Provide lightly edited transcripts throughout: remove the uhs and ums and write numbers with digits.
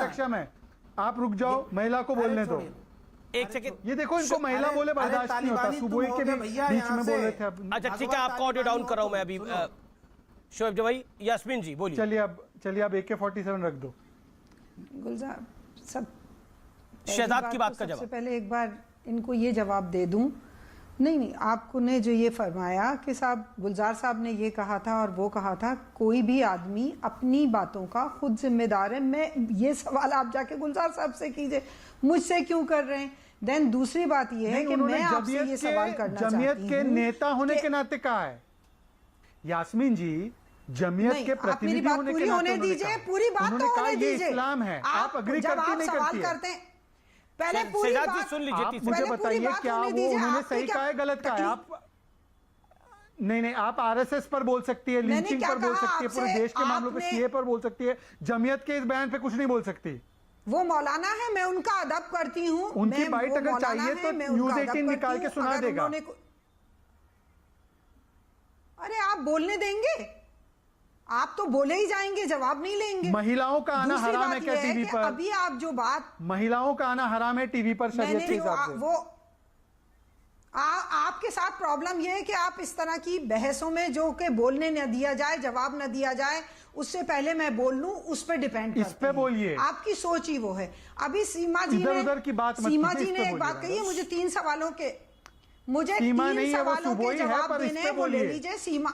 सक्षम है। आप रुक जाओ, महिला को बोलने दो। एक सेकंड, ये देखो, इनको महिला बोले बर्दाश्त नहीं होता। सुबह के बीच में बोल रहे थे। अच्छा ठीक है, आपको ऑडियो डाउन कर रहा हूं मैं अभी। शोएब भाई, यास्मीन जी बोलिए। चलिए अब AK-47 रख दो। गुलजार सब, शहजाद की बात का जवाब। सबसे पहले एक बार इनको ये जवाब दे दूं, नहीं आपको ने जो ये फरमाया कि साहब गुलजार साहब ने ये कहा था और वो कहा था, कोई भी आदमी अपनी बातों का खुद जिम्मेदार है। मैं ये सवाल आप जाके गुलजार साहब से कीजिए, मुझसे क्यों कर रहे हैं। देन दूसरी बात ये है कि मैं आपसे ये सवाल करना चाहती हूं, जमीयत के नेता होने के नाते कहा है यास्मीन जी, जमीयत के प्रतिनिधि होने के नाते दीजिए, पूरी बात तो होने दीजिए। इस्लाम है, आप अग्री करती नहीं करती है। पहले पूरी बात सुन लीजिए। आप मुझे बताइए, क्या वो उन्होंने सही कहा है, गलत कहा है? आप नहीं, आप RSS पर बोल सकती है, लिंचिंग पर बोल सकती है, पूरे देश के मामलों पे CA पर बोल सकती है, जमीयत के इस बयान पे कुछ नहीं बोल सकती। वो मौलाना है, मैं उनका अदब करती हूँ। उनकी बाइट अगर चाहिए तो न्यूज़ 18 निकाल के सुना देगा। अरे आप बोलने देंगे? आप तो बोले ही जाएंगे, जवाब नहीं लेंगे। महिलाओं का आना हराम है क्या टीवी पर? अभी आप जो बात, महिलाओं का आना हराम है टीवी पर शरीयत के हिसाब से? वो आपके साथ प्रॉब्लम यह है कि आप इस तरह की बहसों में जो कि बोलने न दिया जाए, जवाब न दिया जाए, उससे पहले मैं बोल लूं, उस पे डिपेंड इस पे बोलिए। आपकी सोच ही वो है। अभी सीमा जी ने की बात सीमा जी ने एक बात कही है, मुझे 3 सवालों के जवाब देने हैं, वो ले लीजिए। सीमा,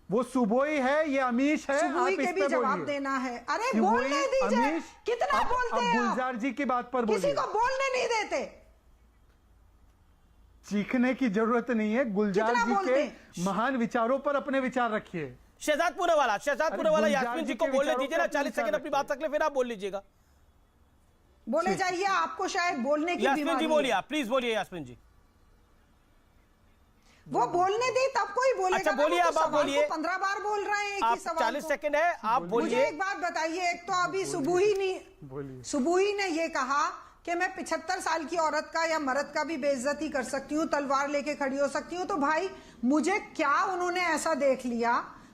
वो सुबोई है, ये अमीश है, सुबोई के भी जवाब देना है। अरे बोलने दीजिए, कितना बोलते हैं गुलजार जी की बात पर किसी को बोलने नहीं देते। चीखने की जरूरत नहीं है, गुलजार जी के महान विचारों पर अपने विचार रखिए। शहजाद पूरेवाला यास्मीन जी को बोलने दीजिए ना, 40 सेकंड अपनी बात रख ले, फिर आप बोल लीजिएगा। बोले जाइए, आपको शायद बोलने की बीमारी है। यास्मीन जी बोलिए, आप प्लीज बोलिए यास्मीन जी। वो बोलने दे तब कोई बोलेगा। अच्छा बोलिए, अब आप बोलिए। 15 बार बोल रहे हैं आप 40 सेकंड है, आप बोलिए। मुझे एक बात बताइए, एक तो अभी सुबुही ने ये कहा कि मैं 75 साल की औरत का या मर्द का भी बेइज्जती कर सकती हूँ, तलवार लेके खड़ी हो सकती हूँ। तो भाई मुझे क्या उन्होंने ऐसा देख लिया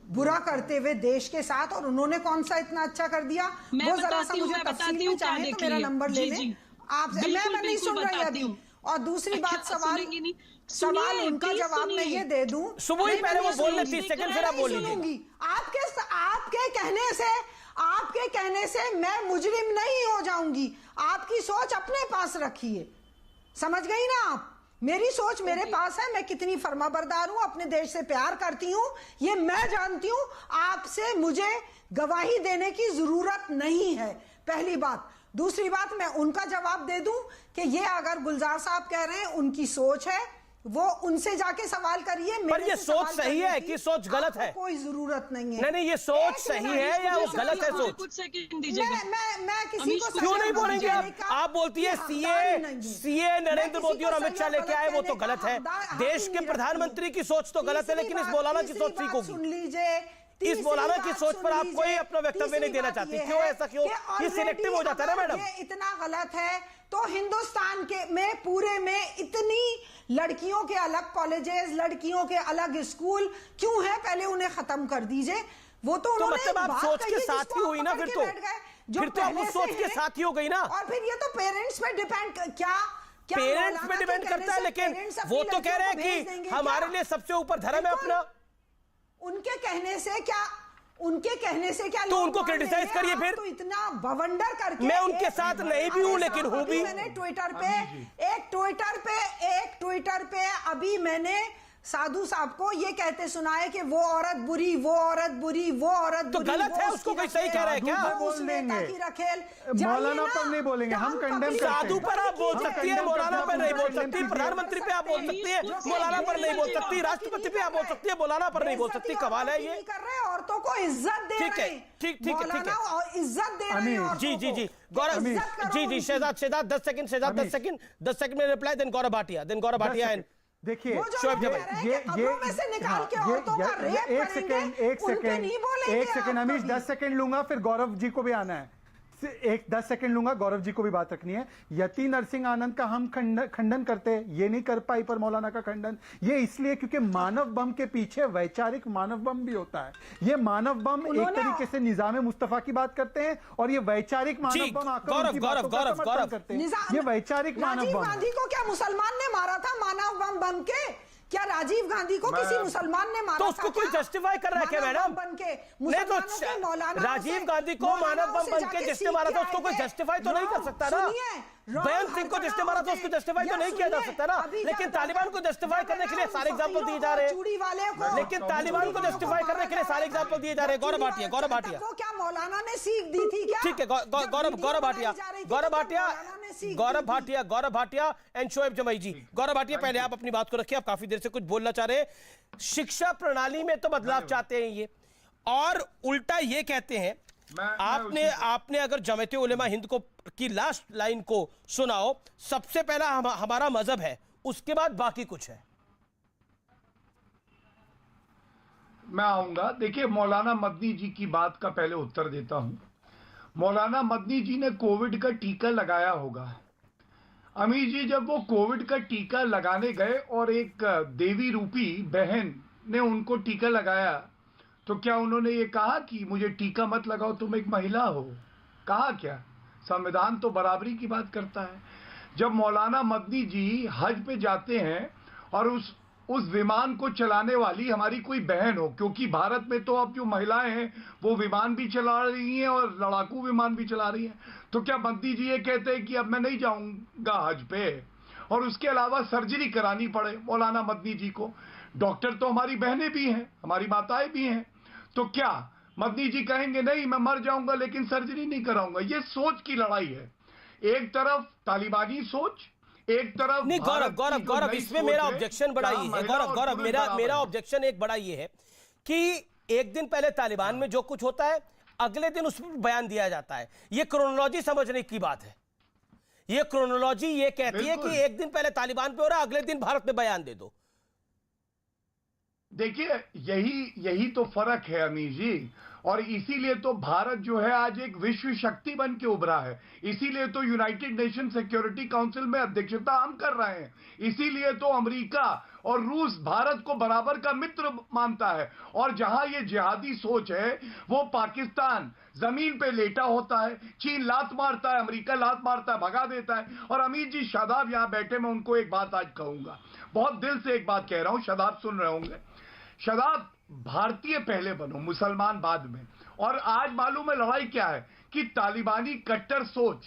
बुरा करते हुए देश के साथ, और उन्होंने कौन सा इतना अच्छा कर दिया? वो जरा सा मुझे तफसील में चाहे तो मेरा नंबर ले लें आप। मैं नहीं सुन रही अभी। और दूसरी बात, सवाल उनका जवाब मैं ये दे दूं, सुबह पहले वो बोल ले 30 सेकंड, फिर आप बोल लीजिए। आपके कहने से मैं मुजरिम नहीं हो जाऊंगी। आपकी सोच अपने पास रखिए, समझ गई ना आप? मेरी सोच मेरे पास है, मैं कितनी फर्माबरदार हूं, अपने देश से प्यार करती हूं, ये मैं जानती हूं। आपसे मुझे गवाही देने की जरूरत नहीं है, पहली बात। दूसरी बात, मैं उनका जवाब दे दूं कि ये अगर गुलजार साहब कह रहे हैं उनकी सोच है, वो उनसे जाके सवाल करिए। पर ये सोच सही है कि सोच गलत है? कोई जरूरत नहीं है। नहीं, ये सोच सही है या वो गलत है सोच? मैं किसी को क्यों नहीं बोलेंगे आप बोलती है सीए नरेंद्र मोदी और अमित शाह लेके आए, वो तो गलत है। देश के प्रधानमंत्री की सोच तो गलत है, लेकिन इस मौलाना की सोच ठीक होगी। सुन लीजिए, इस मौलाना की सोच पर आप कोई अपना वक्तव्य नहीं देना चाहती, क्यों ऐसा? क्यों ये सिलेक्टिव हो जाता है ना मैडम? ये इतना गलत है तो हिंदुस्तान के में पूरे में इतनी लड़कियों के अलग कॉलेजेस, लड़कियों के अलग स्कूल क्यों है? पहले उन्हें खत्म कर दीजिए। वो तो मतलब आप सोच के साथ ही हुई ना, फिर तो आप उस सोच के साथ ही हो गई ना। और फिर ये तो पेरेंट्स पे डिपेंड, क्या पेरेंट्स पे डिपेंड करता है, लेकिन वो तो कह रहे हैं कि हमारे लिए सबसे ऊपर धर्म है अपना। उनके कहने से क्या तो उनको क्रिटिसाइज करिए फिर। तो इतना बवंडर करके मैं उनके साथ नहीं भी हूं, लेकिन हूं भी। मैंने ट्विटर पे अभी मैंने साधु साहब को ये कहते सुना है कि वो औरत बुरी, वो औरत बुरी, वो औरत तो गलत है, उसको कोई सही कह रहा है क्या? बोल देंगे, मौलाना पर नहीं बोलेंगे, हम कंडेम करते हैं। साधु पर आप बोल सकती है, मौलाना पर नहीं बोल सकती। प्रधानमंत्री पे आप बोल सकती है, मौलाना पर नहीं बोल सकती। राष्ट्रपति पे आप बोल सकती है, मौलाना पर नहीं बोल सकती। कमाल है ये। कर रहे हैं औरतों को इज्जत दे रहे हैं। ठीक है इज्जत दे रहे हैं। जी गौरव जी शहजाद 10 सेकंड में reply, then Gaurav Bhatia and देखिए शोएब भाई, ये से निकाल के औरतों का रेप एक सेकंड अमीश 10 सेकंड लूंगा, फिर गौरव जी को भी आना है। एक 10 सेकंड लूंगा, गौरव जी को भी बात रखनी है। यति नरसिंह आनंद का हम खंडन करते हैं, ये नहीं कर पाई पर मौलाना का खंडन, ये इसलिए क्योंकि मानव बम के पीछे वैचारिक मानव बम भी होता है। ये मानव बम एक तरीके से निजाम मुस्तफा की बात करते हैं और ये वैचारिक मानव बम गौरव करते हैं। ये वैचारिक मानव बम। राजीव गांधी को क्या मुसलमान ने मारा था मानव बम बम के? क्या राजीव गांधी को किसी मुसलमान ने मारा तो उसको कोई जस्टिफाई कर रहा है क्या मैडम? नहीं तो राजीव गांधी को मानव बम बन के जिसने मारा था उसको कोई जस्टिफाई तो नहीं कर सकता ना। बेन सिंह को जिसने मारा था उसको जस्टिफाई तो नहीं किया जा सकता ना। लेकिन तालिबान को जस्टिफाई करने के लिए सारे एग्जांपल दिए जा रहे हैं। लेकिन तालिबान को जस्टिफाई करने के लिए सारे एग्जांपल दिए जा रहे हैं। गौरव भाटिया क्या मौलाना ने सीख दी थी क्या? ठीक है, गौरव भाटिया एंड शोएब जमई जी। गौरव भाटिया, पहले आप अपनी बात को रखिए, आप काफी देर से कुछ बोलना चाह रहे हैं। शिक्षा प्रणाली में तो बदलाव चाहते हैं ये, और उल्टा ये कहते हैं आपने अगर जमात उलेमा हिंद को की लास्ट लाइन को सुनाओ, सबसे पहला हमारा मजहब है, उसके बाद बाकी कुछ है। मैं आऊंगा। देखिए, मौलाना मदनी जी की बात का पहले उत्तर देता हूं। मौलाना मदनी जी ने कोविड का टीका लगाया होगा। अमीर जी, जब वो कोविड का टीका लगाने गए और एक देवी रूपी बहन ने उनको टीका लगाया, तो क्या उन्होंने ये कहा कि मुझे टीका मत लगाओ, तुम एक महिला हो? कहा क्या? संविधान तो बराबरी की बात करता है। जब मौलाना मदनी जी हज पे जाते हैं और उस विमान को चलाने वाली हमारी कोई बहन हो, क्योंकि भारत में तो अब जो महिलाएं हैं वो विमान भी चला रही हैं और लड़ाकू विमान भी चला रही हैं, तो क्या मदनी जी ये कहते हैं कि अब मैं नहीं जाऊंगा हज पे और उसके अलावा सर्जरी करानी पड़े मौलाना मदनी जी को? डॉक्टर तो हमारी बहनें भी हैं, हमारी माताएं भी हैं, तो क्या मदनी जी कहेंगे नहीं मैं मर जाऊंगा लेकिन सर्जरी नहीं कराऊंगा? ये सोच की लड़ाई है। एक तरफ तालिबानी सोच, एक तरफ नहीं। गौरव इसमें मेरा ऑब्जेक्शन बड़ा ये है। गौरव मेरा ऑब्जेक्शन एक बड़ा ये है कि एक दिन पहले तालिबान में जो कुछ होता है अगले दिन उस पर बयान दिया जाता है। ये क्रोनोलॉजी समझने की बात है। ये क्रोनोलॉजी ये कहती है कि एक दिन पहले तालिबान पे हो रहा है, अगले दिन भारत में बयान दे दो। देखिए, यही तो फर्क है अमीर जी, और इसीलिए तो भारत जो है आज एक विश्व शक्ति बन के उभरा है। इसीलिए तो यूनाइटेड नेशन सिक्योरिटी काउंसिल में अध्यक्षता हम कर रहे हैं। इसीलिए तो अमेरिका और रूस भारत को बराबर का मित्र मानता है। और जहां ये जिहादी सोच है वो पाकिस्तान जमीन पे लेटा होता है, चीन लात मारता है, अमेरिका लात मारता है, भगा देता है। और अमीर जी, शादाब यहां बैठे, मैं उनको एक बात आज कहूंगा, बहुत दिल से एक बात कह रहा हूं, शादाब सुन रहे होंगे। शादाब, भारतीय पहले बनो, मुसलमान बाद में। और आज मालूम है लड़ाई क्या है कि तालिबानी कट्टर सोच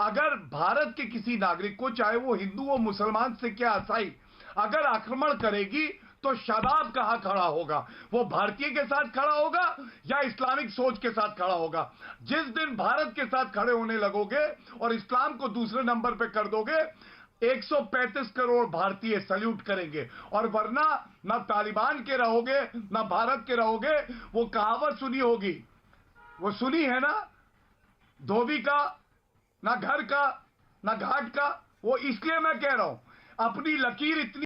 अगर भारत के किसी नागरिक को, चाहे वो हिंदू हो मुसलमान से क्या ईसाई, अगर आक्रमण करेगी तो शादाब कहां खड़ा होगा? वो भारतीय के साथ खड़ा होगा या इस्लामिक सोच के साथ खड़ा होगा? जिस दिन भारत के साथ खड़े होने लगोगे और इस्लाम को दूसरे नंबर पे कर दोगे, 135 करोड़ भारतीय सल्यूट करेंगे। और वरना ना तालिबान के रहोगे ना भारत के रहोगे। वो कहावत सुनी होगी, वो सुनी है ना, धोबी का ना घर का ना घाट का। वो इसलिए मैं कह रहा हूं, अपनी लकीर इतनी